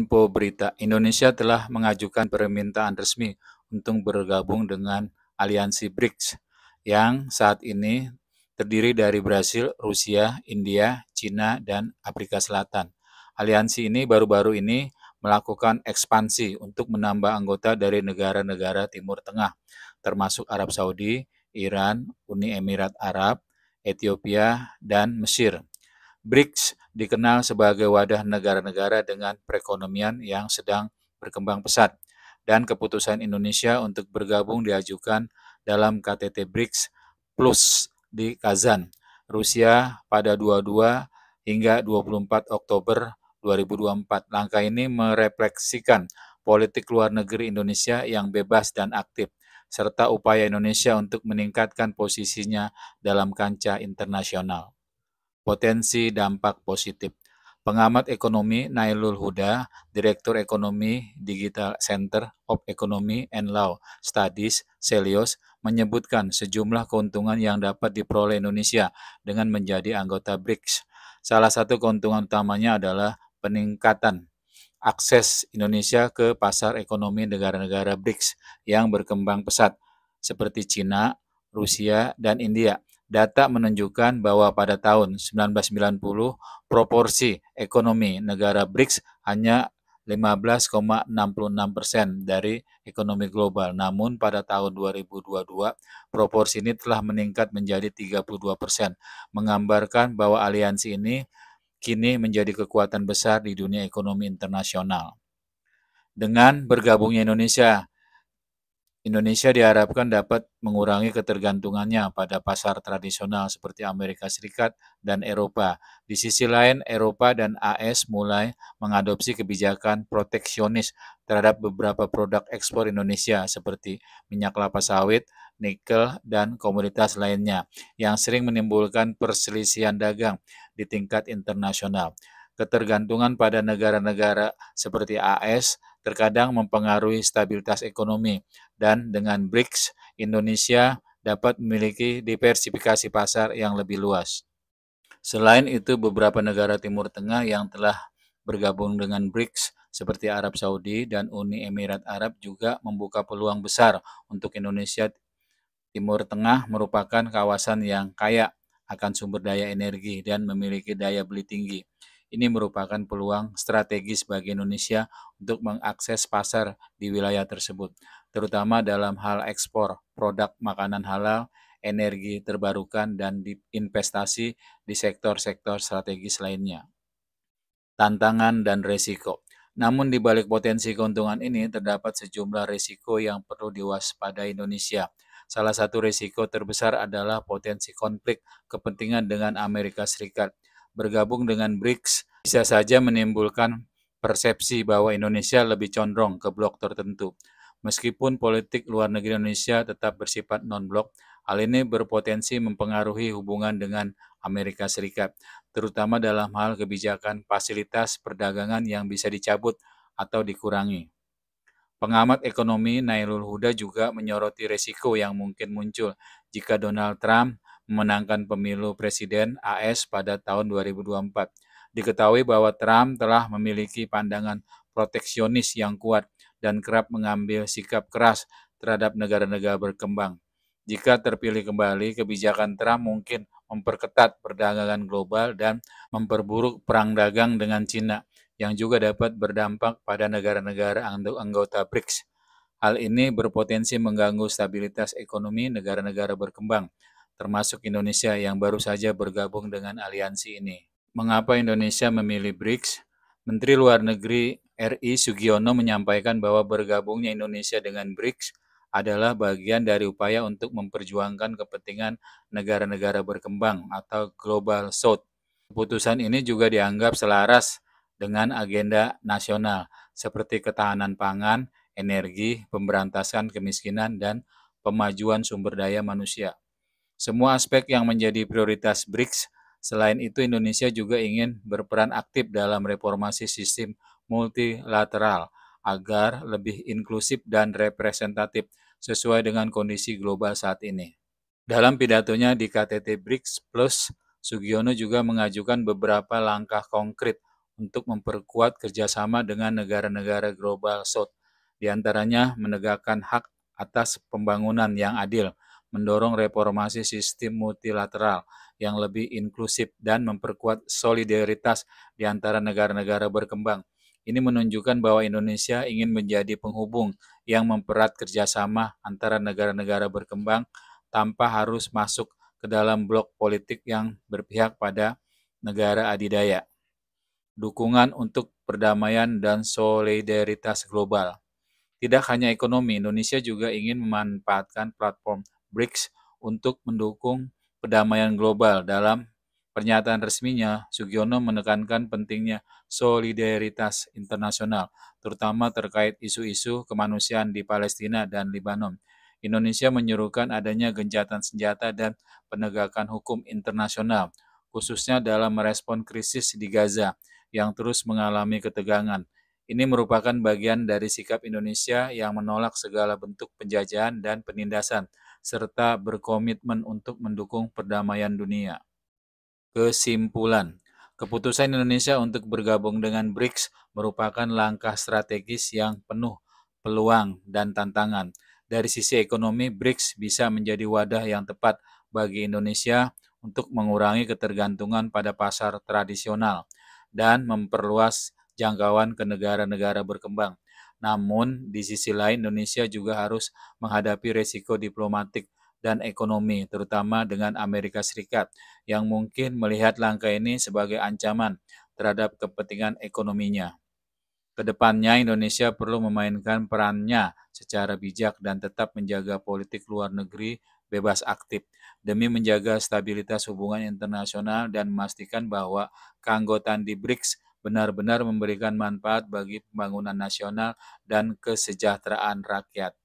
Info berita, Indonesia telah mengajukan permintaan resmi untuk bergabung dengan aliansi BRICS yang saat ini terdiri dari Brasil, Rusia, India, China, dan Afrika Selatan. Aliansi ini baru-baru ini melakukan ekspansi untuk menambah anggota dari negara-negara Timur Tengah, termasuk Arab Saudi, Iran, Uni Emirat Arab, Ethiopia, dan Mesir. BRICS dikenal sebagai wadah negara-negara dengan perekonomian yang sedang berkembang pesat, dan keputusan Indonesia untuk bergabung diajukan dalam KTT BRICS Plus di Kazan, Rusia pada 22 hingga 24 Oktober 2024. Langkah ini merefleksikan politik luar negeri Indonesia yang bebas dan aktif, serta upaya Indonesia untuk meningkatkan posisinya dalam kancah internasional. Potensi dampak positif. Pengamat ekonomi Nailul Huda, Direktur Ekonomi Digital Center of Economy and Law Studies, Celios, menyebutkan sejumlah keuntungan yang dapat diperoleh Indonesia dengan menjadi anggota BRICS. Salah satu keuntungan utamanya adalah peningkatan akses Indonesia ke pasar ekonomi negara-negara BRICS yang berkembang pesat, seperti Cina, Rusia, dan India. Data menunjukkan bahwa pada tahun 1990, proporsi ekonomi negara BRICS hanya 15,66% dari ekonomi global. Namun pada tahun 2022, proporsi ini telah meningkat menjadi 32%, menggambarkan bahwa aliansi ini kini menjadi kekuatan besar di dunia ekonomi internasional. Dengan bergabungnya Indonesia diharapkan dapat mengurangi ketergantungannya pada pasar tradisional seperti Amerika Serikat dan Eropa. Di sisi lain, Eropa dan AS mulai mengadopsi kebijakan proteksionis terhadap beberapa produk ekspor Indonesia seperti minyak kelapa sawit, nikel, dan komoditas lainnya yang sering menimbulkan perselisihan dagang di tingkat internasional. Ketergantungan pada negara-negara seperti AS terkadang mempengaruhi stabilitas ekonomi, dan dengan BRICS, Indonesia dapat memiliki diversifikasi pasar yang lebih luas. Selain itu, beberapa negara Timur Tengah yang telah bergabung dengan BRICS seperti Arab Saudi dan Uni Emirat Arab juga membuka peluang besar untuk Indonesia. Timur Tengah merupakan kawasan yang kaya akan sumber daya energi dan memiliki daya beli tinggi. Ini merupakan peluang strategis bagi Indonesia untuk mengakses pasar di wilayah tersebut, terutama dalam hal ekspor produk makanan halal, energi terbarukan, dan investasi di sektor-sektor strategis lainnya. Tantangan dan resiko. Namun di balik potensi keuntungan ini terdapat sejumlah risiko yang perlu diwaspadai Indonesia. Salah satu risiko terbesar adalah potensi konflik kepentingan dengan Amerika Serikat. Bergabung dengan BRICS bisa saja menimbulkan persepsi bahwa Indonesia lebih condong ke blok tertentu. Meskipun politik luar negeri Indonesia tetap bersifat non-blok, hal ini berpotensi mempengaruhi hubungan dengan Amerika Serikat, terutama dalam hal kebijakan fasilitas perdagangan yang bisa dicabut atau dikurangi. Pengamat ekonomi Nailul Huda juga menyoroti resiko yang mungkin muncul jika Donald Trump memenangkan pemilu presiden AS pada tahun 2024. Diketahui bahwa Trump telah memiliki pandangan proteksionis yang kuat dan kerap mengambil sikap keras terhadap negara-negara berkembang. Jika terpilih kembali, kebijakan Trump mungkin memperketat perdagangan global dan memperburuk perang dagang dengan Cina, yang juga dapat berdampak pada negara-negara anggota BRICS. Hal ini berpotensi mengganggu stabilitas ekonomi negara-negara berkembang, termasuk Indonesia yang baru saja bergabung dengan aliansi ini. Mengapa Indonesia memilih BRICS? Menteri Luar Negeri RI Sugiono menyampaikan bahwa bergabungnya Indonesia dengan BRICS adalah bagian dari upaya untuk memperjuangkan kepentingan negara-negara berkembang atau Global South. Keputusan ini juga dianggap selaras dengan agenda nasional seperti ketahanan pangan, energi, pemberantasan kemiskinan, dan pemajuan sumber daya manusia. Semua aspek yang menjadi prioritas BRICS. Selain itu, Indonesia juga ingin berperan aktif dalam reformasi sistem multilateral agar lebih inklusif dan representatif sesuai dengan kondisi global saat ini. Dalam pidatonya di KTT BRICS Plus, Sugiono juga mengajukan beberapa langkah konkret untuk memperkuat kerjasama dengan negara-negara global South, di antaranya menegakkan hak atas pembangunan yang adil, mendorong reformasi sistem multilateral yang lebih inklusif, dan memperkuat solidaritas di antara negara-negara berkembang. Ini menunjukkan bahwa Indonesia ingin menjadi penghubung yang mempererat kerjasama antara negara-negara berkembang tanpa harus masuk ke dalam blok politik yang berpihak pada negara adidaya. Dukungan untuk perdamaian dan solidaritas global. Tidak hanya ekonomi, Indonesia juga ingin memanfaatkan platform BRICS untuk mendukung perdamaian global. Dalam pernyataan resminya, Sugiono menekankan pentingnya solidaritas internasional, terutama terkait isu-isu kemanusiaan di Palestina dan Lebanon. Indonesia menyerukan adanya gencatan senjata dan penegakan hukum internasional, khususnya dalam merespon krisis di Gaza yang terus mengalami ketegangan. Ini merupakan bagian dari sikap Indonesia yang menolak segala bentuk penjajahan dan penindasan, serta berkomitmen untuk mendukung perdamaian dunia. Kesimpulan, keputusan Indonesia untuk bergabung dengan BRICS merupakan langkah strategis yang penuh peluang dan tantangan. Dari sisi ekonomi, BRICS bisa menjadi wadah yang tepat bagi Indonesia untuk mengurangi ketergantungan pada pasar tradisional dan memperluas jangkauan ke negara-negara berkembang. Namun, di sisi lain Indonesia juga harus menghadapi resiko diplomatik dan ekonomi, terutama dengan Amerika Serikat, yang mungkin melihat langkah ini sebagai ancaman terhadap kepentingan ekonominya. Kedepannya, Indonesia perlu memainkan perannya secara bijak dan tetap menjaga politik luar negeri bebas aktif, demi menjaga stabilitas hubungan internasional dan memastikan bahwa keanggotaan di BRICS benar-benar memberikan manfaat bagi pembangunan nasional dan kesejahteraan rakyat.